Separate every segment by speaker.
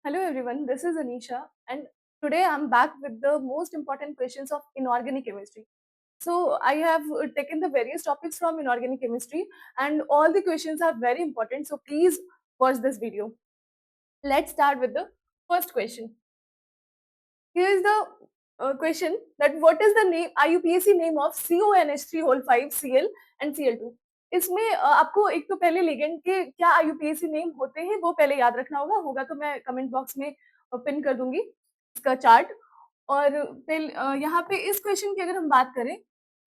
Speaker 1: Hello everyone, this is Anisha and today I'm back with the most important questions of inorganic chemistry. So I have taken the various topics from inorganic chemistry and all the questions are very important, so please watch this video. Let's start with the first question. Here is the question that what is the name IUPAC name of CONH3 whole 5 Cl and Cl2. इसमें आपको एक तो पहले ligand के क्या IUPAC name होते हैं वो पहले याद रखना होगा तो मैं कमेंट बॉक्स में पिन कर दूंगी इसका चार्ट। और फिर यहाँ पे इस क्वेश्चन की अगर हम बात करें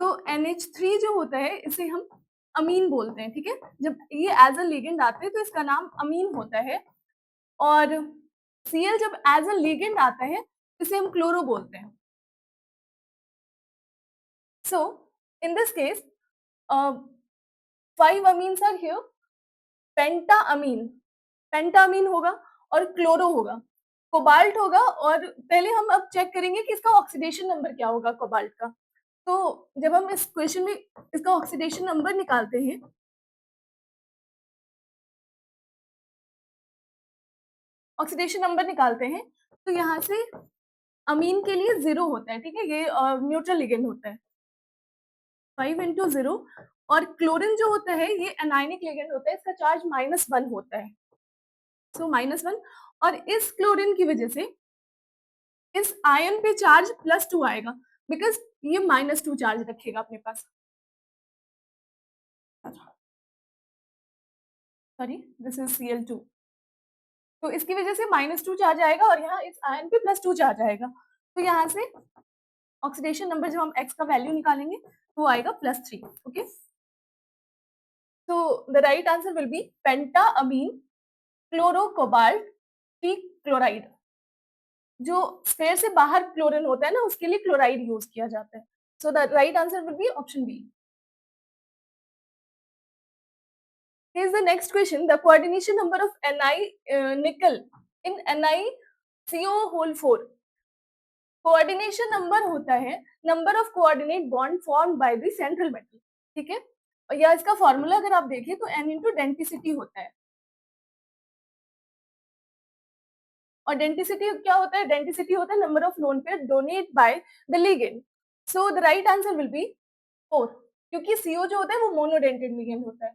Speaker 1: तो NH3 जो होता है इसे हम अमीन बोलते हैं, ठीक है। जब ये एज अ लिगेंड आते हैं तो इसका नाम अमीन होता है और Cl जब एज अ लिगेंड आता है इसे हम क्लोरो बोलते हैं। So in this case, 5 amines are here. पेंटाअमीन होगा और क्लोरो होगा, कोबाल्ट होगा। और पहले हम अब चेक करेंगे कि इसका ऑक्सीडेशन नंबर क्या होगा कोबाल्ट का। तो जब हम इस क्वेश्चन में इसका ऑक्सीडेशन नंबर निकालते हैं तो यहाँ से अमीन के लिए 0 होता है, ठीक है। ये न्यूट्रल लिगेंड होता है 5 into 0। और क्लोरीन जो होता है ये एनायनिक लिगेंड होता है, इसका चार्ज -1 होता है। सो -1 और इस क्लोरीन की वजह से इस आयन पे चार्ज +2 आएगा बिकॉज ये -2 चार्ज रखेगा अपने पास। Sorry, this is Cl2। तो इसकी वजह से -2 चार्ज आएगा और यहाँ इस आयन पे +2 चार्ज आएगा। तो यहाँ से ऑक्सीडेशन नंबर जब हम x का वैल्यू निकालेंगे तो वो आएगा +3। Okay, so the right answer will be pentaamine chlorocobalt chloride. जो स्फेयर से बाहर क्लोरीन होता है ना उसके लिए क्लोराइड यूज किया जाता है। So the right answer will be option B. Here is the next question. The coordination number of nickel in NiCO whole 4। Coordination number होता है number of coordinate bond form by the central metal, ठीक है। या इसका formula अगर आप देखें तो N इंटू डेंसिटी होता है। और डेंसिटी क्या होता है? डेंसिटी होता है number of lone pair donate by the ligand. So the right answer will be 4 क्योंकि CO जो होता है वो मोनोडेंटेड लिगेंड होता है।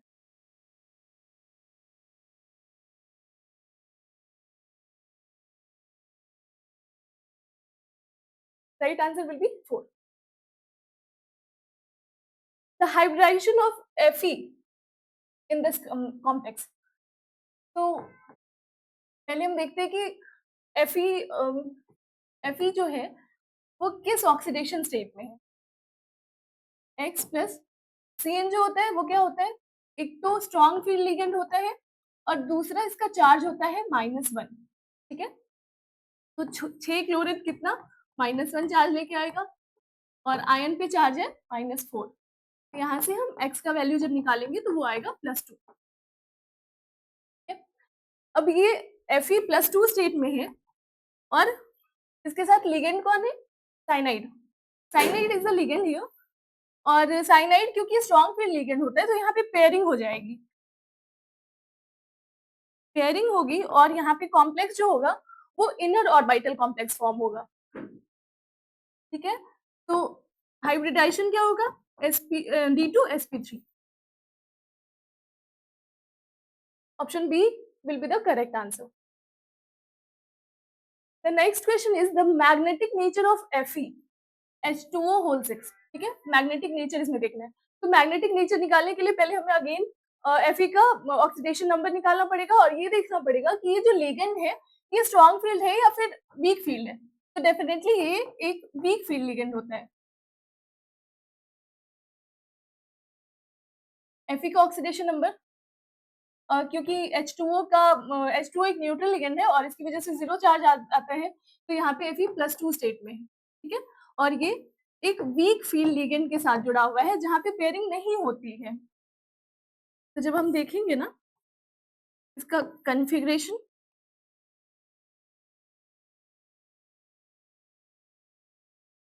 Speaker 1: Right answer will be 4। The hybridization of Fe in this complex. तो पहले हम देखते हैं कि Fe जो है वो किस ऑक्सीडेशन स्टेट में है। X प्लस Cn जो होता है वो क्या होता है? एक तो स्ट्रॉन्ग फील्ड लिगेंड होता है और दूसरा इसका चार्ज होता है -1, ठीक है। तो 6 क्लोरीन कितना -1 चार्ज लेके आएगा और आयन पे चार्ज है -4। तो यहाँ से हम x का वैल्यू जब निकालेंगे तो वो आएगा +2। अब ये Fe +2 स्टेट में है और इसके साथ लिगेंड कौन है? Cyanide. Cyanide is the ligand here. और साइनाइड क्योंकि स्ट्रॉन्ग फील्ड लिगेंड होता है तो यहाँ पे पेयरिंग हो जाएगी, पेयरिंग होगी और यहाँ पे कॉम्प्लेक्स जो होगा वो इनर ऑर्बिटल कॉम्प्लेक्स फॉर्म होगा, ठीक है। तो हाइब्रिडाइजेशन क्या होगा? D2sp3। Option B will be the correct answer. The next question is the magnetic nature of Fe H2O whole 6, ठीक है। मैग्नेटिक नेचर इसमें देखना है। तो मैग्नेटिक नेचर निकालने के लिए पहले हमें अगेन Fe का ऑक्सीडेशन नंबर निकालना पड़ेगा और ये देखना पड़ेगा कि ये जो लिगेंड है ये स्ट्रॉन्ग फील्ड है या फिर वीक फील्ड है। तो डेफिनेटली ये एक वीक फील्ड लिगेंड होता है। Fe का ऑक्सीडेशन नंबर क्योंकि H2O एक न्यूट्रल लिगेंड है और इसकी वजह से 0 चार्ज आता है तो यहाँ पे Fe +2 स्टेट में है, ठीक है। और ये एक वीक फील्ड लिगेंड के साथ जुड़ा हुआ है जहाँ पे पेयरिंग नहीं होती है। तो जब हम देखेंगे ना इसका कन्फिग्रेशन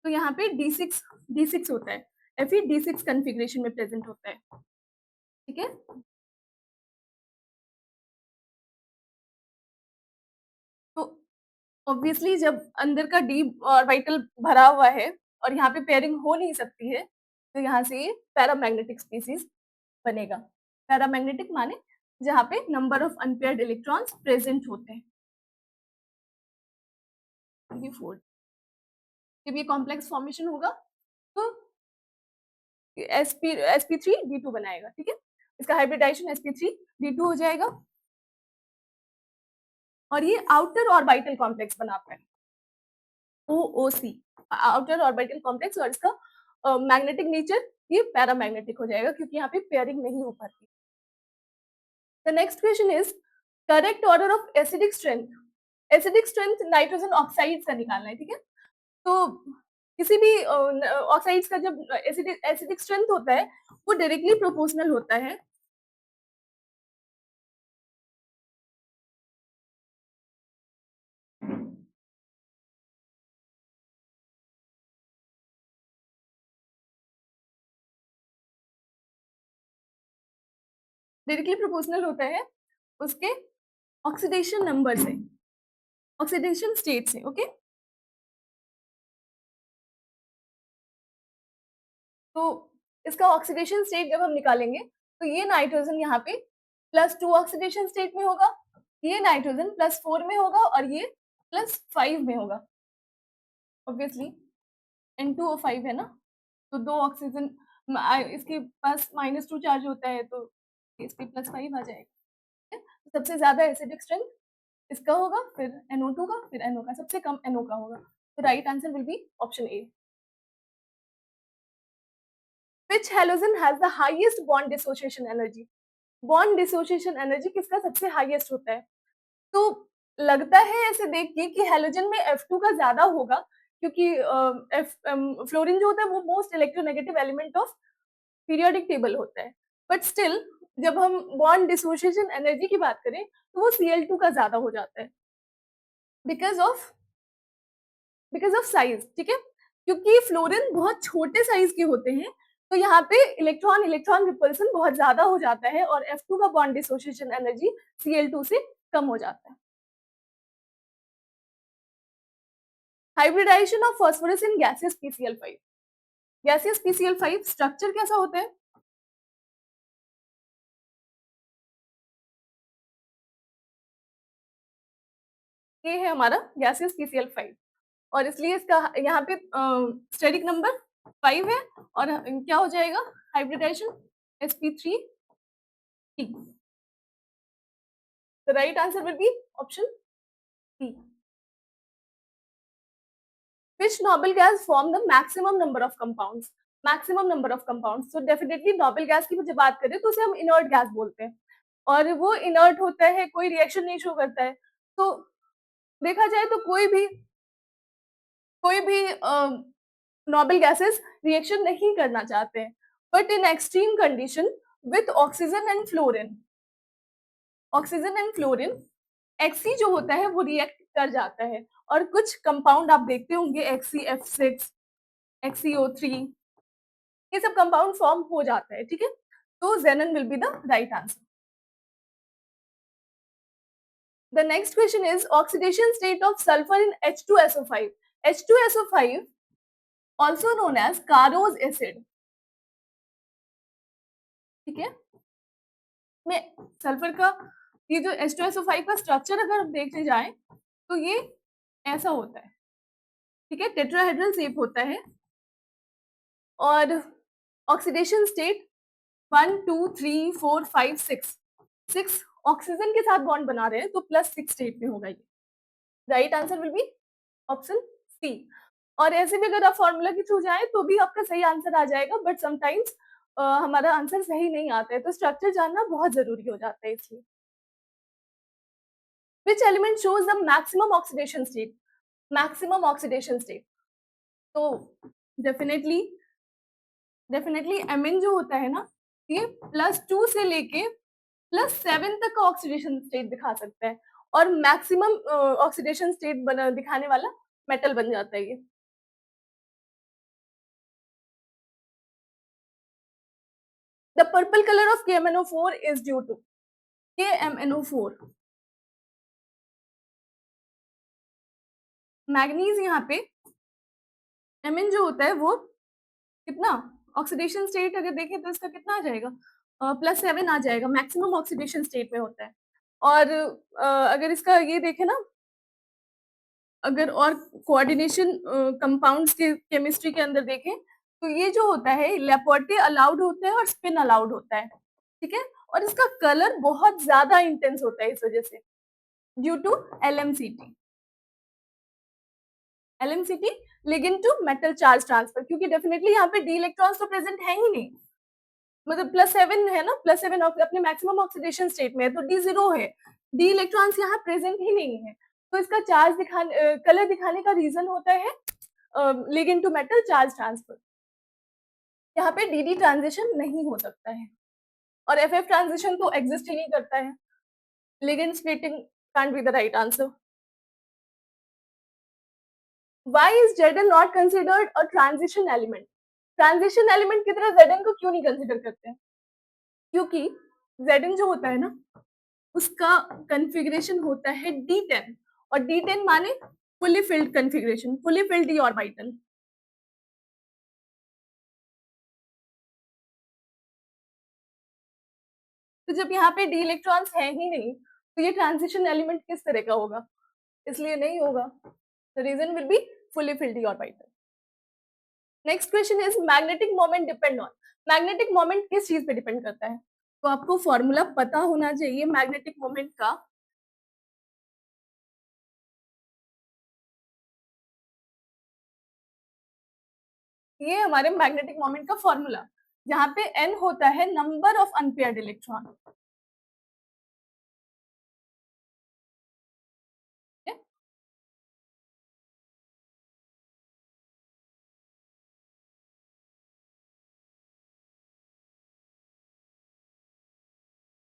Speaker 1: तो यहाँ पे D6 होता है। Fe D6 कन्फिग्रेशन में प्रेजेंट होता है, ठीक है। तो ऑब्वियसली जब अंदर का डी ऑर्बिटल भरा हुआ है और यहाँ पे पेयरिंग हो नहीं सकती है, तो यहाँ से ये पैरामैग्नेटिक स्पीशीज बनेगा। पैरामैग्नेटिक माने जहाँ पे number of unpaired electrons present होते हैं। ये 4 जब ये कॉम्प्लेक्स फॉर्मेशन होगा तो sp3 d2 बनाएगा, ठीक है। इसका हाइब्रिडाइजेशन sp3 d2 हो जाएगा और ये आउटर ऑर्बिटल कॉम्प्लेक्स बनाता है OOC, आउटर ऑर्बिटल कॉम्प्लेक्स। और इसका मैग्नेटिक नेचर ये पैरामैग्नेटिक हो जाएगा क्योंकि यहाँ पे पेयरिंग नहीं हो पाती। The next question is correct order of acidic strength. Acidic strength nitrogen oxide का निकालना है, ठीक है। तो किसी भी ऑक्साइड्स का जब एसिडिक स्ट्रेंथ होता है वो डायरेक्टली प्रोपोर्शनल होता है डायरेक्टली प्रोपोर्शनल होता है उसके ऑक्सीडेशन नंबर से, ऑक्सीडेशन स्टेट से, ओके। तो इसका ऑक्सीडेशन स्टेट जब हम निकालेंगे तो ये नाइट्रोजन यहाँ पे +2 ऑक्सीडेशन स्टेट में होगा, ये नाइट्रोजन +4 में होगा और ये +5 में होगा। ऑब्वियसली N2O5 है ना, तो 2 ऑक्सीजन इसके पास -2 चार्ज होता है तो इस पे +5 आ जाएगा, ठीक है। तो सबसे ज्यादा एसिडिक स्ट्रेंथ इसका होगा, फिर NO2 का, फिर NO का, सबसे कम NO का होगा। तो right answer will be option A. Which halogen has the highest bond dissociation energy? Bond dissociation energy किसका सबसे हाईएस्ट होता है? तो लगता है ऐसे देख के कि हैलोजन में F2 का ज्यादा होगा क्योंकि फ्लोरीन जो होता है वो most electronegative element of periodic table होता है। बट स्टिल जब हम बॉन्ड डिसोसिएशन एनर्जी की बात करें तो वो Cl2 का ज्यादा हो जाता है बिकॉज ऑफ साइज, ठीक है। क्योंकि फ्लोरीन बहुत छोटे साइज के होते हैं तो यहाँ पे इलेक्ट्रॉन इलेक्ट्रॉन रिपल्सन बहुत ज्यादा हो जाता है और F2 का बॉन्ड डिसोसिएशन एनर्जी Cl2 से कम हो जाता है। Hybridization of phosphorus in gaseous PCl5। Gaseous PCl5 structure कैसा होता है? ये है हमारा गैसियस PCl5 और इसलिए इसका यहाँ पे स्टेरिक नंबर 5 है और क्या हो जाएगा hybridization sp3 t। The right answer will be option C. Which noble gas form the maximum number of compounds? Maximum number of compounds. तो डेफिनेटली नोबल गैस की जब बात करें तो उसे हम इनर्ट गैस बोलते हैं और वो इनर्ट होता है, कोई रिएक्शन नहीं शो करता है। तो देखा जाए तो कोई भी नोबल गैसेस रिएक्शन नहीं करना चाहते हैं। But in extreme condition with oxygen and fluorine Xc जो होता है वो रिएक्ट कर जाता है और कुछ कंपाउंड आप देखते होंगे XCF6, XCO3, ये सब कंपाउंड फॉर्म हो जाता है, ठीक है। तो xenon will be the right answer. The next question is oxidation state of sulphur in H2SO5। H2SO5 also known as Carnot acid, ठीक है। में सल्फर का ये जो H2SO5 का स्ट्रक्चर अगर हम देखने जाएं तो ये ऐसा होता है, ठीक है। टेट्राहेड्रल शेप होता है और ऑक्सीडेशन स्टेट 1 2 3 4 5 6 ऑक्सीजन के साथ बॉन्ड बना रहे हैं तो +6 स्टेट में होगा ये। Right answer will be option C. और ऐसे भी अगर आप फॉर्मूला के थ्रू जाए तो भी आपका सही आंसर आ जाएगा बट समटाइम्स हमारा आंसर सही नहीं आता है तो स्ट्रक्चर जानना बहुत जरूरी हो जाता है इसलिए। Which element shows the maximum oxidation state? Maximum oxidation state तो डेफिनेटली Mn जो होता है ना ये +2 से लेके +7 तक का ऑक्सीडेशन स्टेट दिखा सकता है और मैक्सिमम ऑक्सीडेशन स्टेट दिखाने वाला मेटल बन जाता है ये। The purple colour of KMNO4 is due to KMNO4। Manganese यहाँ पे Mn जो होता है वो कितना ऑक्सीडेशन स्टेट अगर देखें तो इसका कितना आ जाएगा, +7 आ जाएगा, मैक्सिमम ऑक्सीडेशन स्टेट में होता है। और अगर इसका ये देखें ना, अगर और कोऑर्डिनेशन कंपाउंड्स के केमिस्ट्री के अंदर देखें तो ये जो होता है लेपर्टे अलाउड होता है और स्पिन अलाउड होता है, ठीक है। और इसका कलर बहुत ज्यादा इंटेंस होता है इस वजह से, due to LMCT। LMCT ligand to metal charge transfer, क्योंकि डेफिनेटली यहाँ पे डी इलेक्ट्रॉन्स तो प्रेजेंट है ही नहीं, मतलब +7 है ना, +7 अपने मैक्सिमम ऑक्सीडेशन स्टेट में है, तो D0 है, डी इलेक्ट्रॉन्स यहाँ प्रेजेंट ही नहीं है। तो इसका चार्ज दिखाने कलर दिखाने का रीजन होता है ligand to metal charge transfer. यहाँ पे DD ट्रांजिशन नहीं हो सकता है और FF ट्रांजिशन तो एग्जिस्ट ही नहीं करता है। Ligand splitting can't be the right answer. Why is Zn not considered a transition element? Transition element की तरह Zn को क्यों नहीं कंसिडर करते हैं? क्योंकि Zn जो होता है ना, उसका कॉन्फ़िगरेशन होता है D10 और D10 माने fully filled configuration, fully filled d orbital. तो जब यहाँ पे d इलेक्ट्रॉन्स है ही नहीं तो ये ट्रांजिशन एलिमेंट किस तरह का होगा, इसलिए नहीं होगा। The reason will be fully filled d orbital. Next question is magnetic moment depend on, magnetic moment किस चीज पे डिपेंड करता है? तो आपको फॉर्मूला पता होना चाहिए मैग्नेटिक मोमेंट का। ये हमारे मैग्नेटिक मोमेंट का फॉर्मूला, जहाँ पे n होता है number of unpaired electron.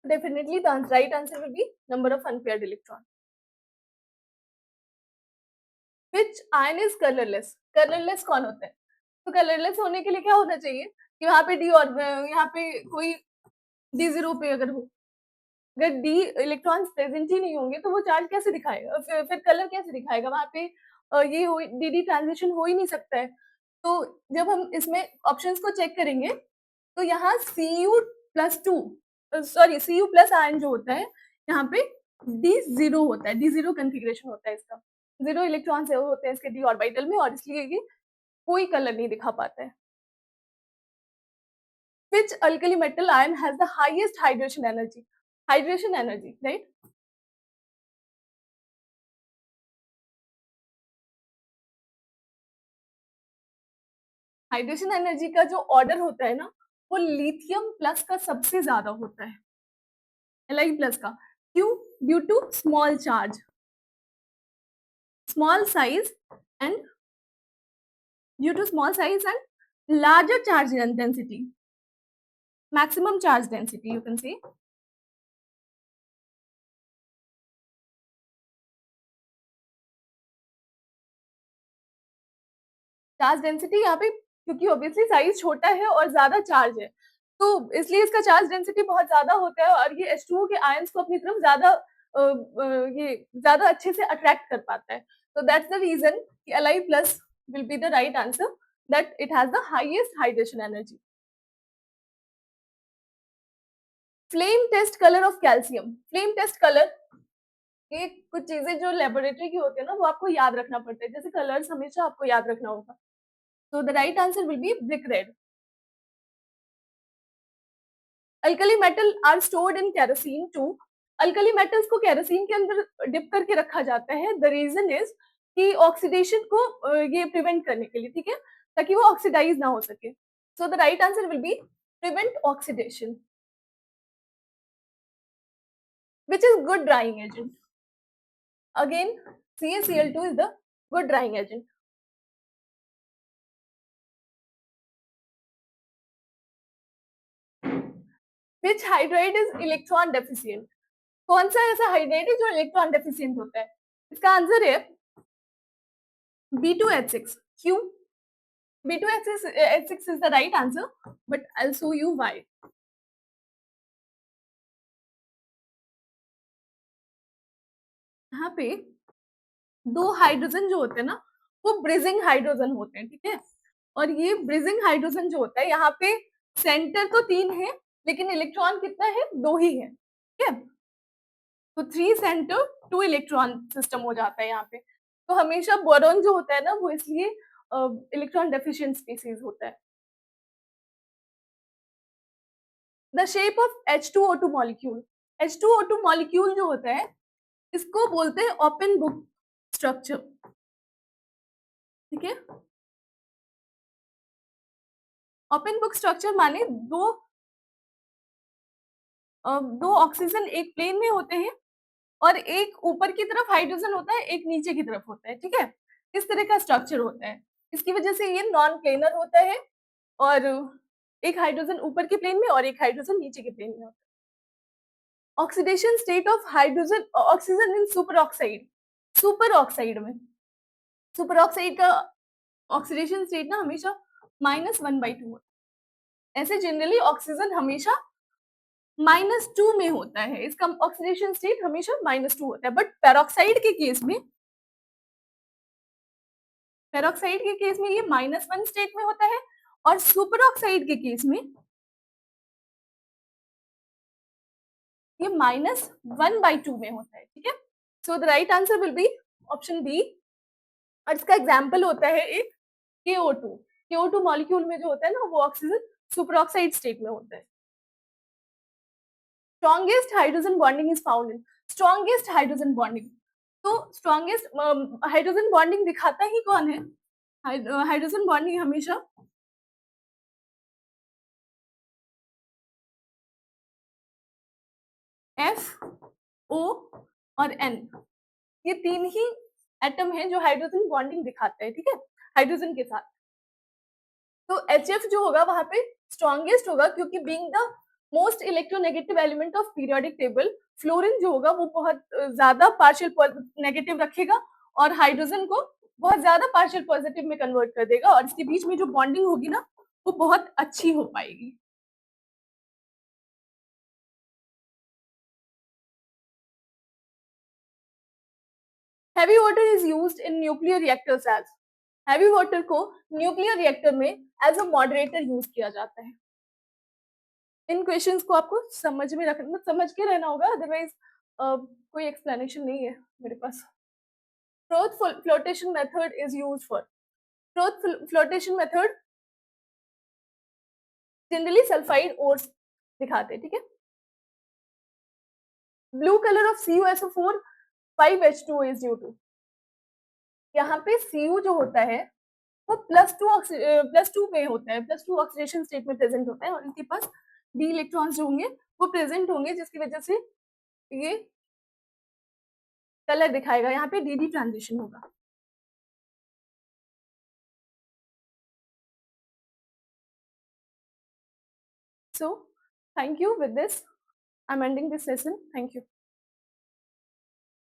Speaker 1: Definitely the right answer will be number of unpaired electron. Which ion is colorless? Colorless कौन होता है? तो colorless होने के लिए क्या होना चाहिए कि वहां पे d और यहाँ पे कोई D0 पे अगर हो, अगर d इलेक्ट्रॉन्स प्रेजेंट ही नहीं होंगे तो वो चार्ज कैसे दिखाएगा, फिर कलर कैसे दिखाएगा? वहां पे ये dd ट्रांजिशन हो ही नहीं सकता है। तो जब हम इसमें ऑप्शंस को चेक करेंगे तो यहाँ Cu+2 सॉरी Cu+ आयन जो होता है यहाँ पे D0 होता है, D0 कॉन्फ़िगरेशन होता है इसका, 0 इलेक्ट्रॉन्स होते हैं इसके d ऑर्बिटल में और इसलिए ये कोई कलर नहीं दिखा पाता है। Which alkali metal ion has the highest hydration energy? Hydration energy, right? Hydration energy का जो ऑर्डर होता है ना, वो लिथियम प्लस का सबसे ज्यादा होता है, Li+ का। क्यों? Due to small charge, small size and due to small size and larger charge density, maximum charge density you can say. Charge density यहाँ पे क्योंकि ऑब्वियसली साइज छोटा है और ज्यादा चार्ज है, तो इसलिए इसका चार्ज डेंसिटी बहुत ज्यादा होता है और ये H2O के आयंस को अपनी तरफ ज्यादा ये ज्यादा अच्छे से अट्रैक्ट कर पाता है। तो दैट्स द रीजन कि Li+ will be the right answer, that it has the highest hydration energy. Flame test colour of calcium, flame test colour, ये कुछ चीजें जो लेबोरेटरी की होती है ना वो आपको याद रखना पड़ता है, जैसे कलर्स हमेशा आपको याद रखना होगा। So the right answer will be brick red. Alkali metal are stored in kerosene too. Alkali metals को केरोसिन के अंदर डिप करके रखा जाता है। द रीजन इज कि ऑक्सीडेशन को ये प्रिवेंट करने के लिए, ठीक है, ताकि वो ऑक्सीडाइज ना हो सके। सो the right answer will B prevent oxidation, which is good drying agent. Again, CaCl2 is the good drying agent. Which hydride is electron deficient? कौन सा ऐसा हाइड्राइड है जो इलेक्ट्रॉन डेफिशिएंट होता है? इसका आंसर है B2H6. क्यों? B2H6 is the right answer, but I'll show you why. यहाँ पे दो हाइड्रोजन जो होते हैं ना वो ब्रिजिंग हाइड्रोजन होते हैं, ठीक है। और ये ब्रिजिंग हाइड्रोजन जो होता है यहाँ पे सेंटर तो 3 है लेकिन इलेक्ट्रॉन कितना है, 2 ही है, ठीक है। तो 3 सेंटर 2 इलेक्ट्रॉन सिस्टम हो जाता है यहाँ पे। तो हमेशा बोरॉन जो होता है ना वो इसलिए इलेक्ट्रॉन डेफिशिएंट स्पीसीज होता है। The shape of H2O2 molecule, H2O2 molecule जो होता है इसको बोलते हैं ओपन बुक स्ट्रक्चर, ठीक है। ओपन बुक स्ट्रक्चर माने दो ऑक्सीजन एक प्लेन में होते हैं और एक ऊपर की तरफ हाइड्रोजन होता है, एक नीचे की तरफ होता है, ठीक है। इस तरह का स्ट्रक्चर होता है। इसकी वजह से ये नॉन प्लेनर होता है और एक हाइड्रोजन ऊपर के प्लेन में और एक हाइड्रोजन नीचे के प्लेन में होता है। Oxidation state of hydrogen oxygen in super oxide, super oxide में, सुपर ऑक्साइड का ऑक्सीडेशन स्टेट ना हमेशा -1/2 होता है। ऐसे जनरली ऑक्सीजन हमेशा -2 में होता है, इसका ऑक्सीडेशन स्टेट हमेशा -2 होता है। बट पेरोक्साइड के केस में, पेरोक्साइड के केस में ये -1 स्टेट में होता है और सुपर ऑक्साइड के केस में ये -1/2 में होता है, ठीक है। So the right answer will be option B. और इसका एग्जाम्पल होता है एक KO2, KO2 मॉलिक्यूल में जो होता है ना वो ऑक्सीजन सुपर ऑक्साइड स्टेट में होता है। Strongest hydrogen bonding is found in, strongest hydrogen bonding, तो स्ट्रॉन्गेस्ट हाइड्रोजन बॉन्डिंग दिखाता ही कौन है, हाइड्रोजन बॉन्डिंग हमेशा F, O और N, ये 3 ही एटम है जो हाइड्रोजन बॉन्डिंग दिखाता है, ठीक है, हाइड्रोजन के साथ। तो HF जो होगा वहां पे स्ट्रॉन्गेस्ट होगा क्योंकि being the most electronegative element of periodic table, fluorine जो होगा वो बहुत ज्यादा पार्शियल नेगेटिव रखेगा और हाइड्रोजन को बहुत ज्यादा पार्शियल पॉजिटिव में कन्वर्ट कर देगा और इसके बीच में जो बॉन्डिंग होगी ना वो बहुत अच्छी हो पाएगी। Heavy water is used in nuclear reactors as, heavy water को न्यूक्लियर रिएक्टर में एज अ मॉडरेटर यूज किया जाता है। इन क्वेश्चंस को आपको समझ में रखना, मतलब समझ के रहना होगा, अदरवाइज कोई एक्सप्लेनेशन नहीं है मेरे पास। Truth flotation method is used for, truth flotation method generally sulphide ores दिखाते हैं, ठीक है। Blue colour of CuSO4 5H2O is due to, यहाँ पे Cu जो होता है वो +2 में होता है, +2 ऑक्सीडेशन स्टेट में प्रेजेंट होता है और इनके पास d इलेक्ट्रॉन्स जो होंगे वो प्रेजेंट होंगे जिसकी वजह से ये कलर दिखाएगा, यहाँ पे dd ट्रांजिशन होगा। So thank you. With this, I'm ending this session. Thank you.